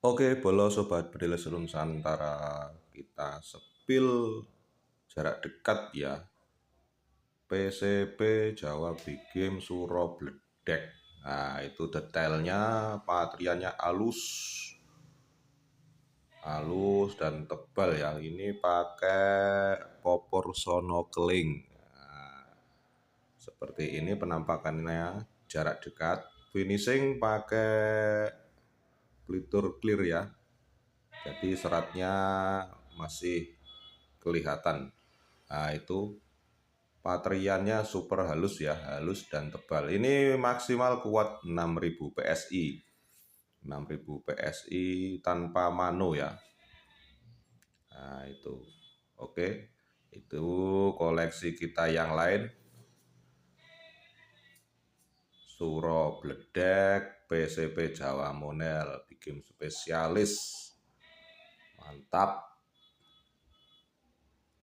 Oke, bolo sobat bedil Nusantara, kita sepil jarak dekat ya. PCP Jawa Big Game Suro Bledek. Nah, itu detailnya, patriannya halus dan tebal ya. Ini pakai popor sonokeling. Nah, seperti ini penampakannya jarak dekat. Finishing pakai pelitur clear ya. Jadi seratnya masih kelihatan. Nah, itu patriannya super halus ya, halus dan tebal. Ini maksimal kuat 6000 PSI. 6000 PSI tanpa mano ya. Nah, itu. Oke. Itu koleksi kita yang lain. Suro Bledek, PCP Jawa Monel, bikin spesialis. Mantap.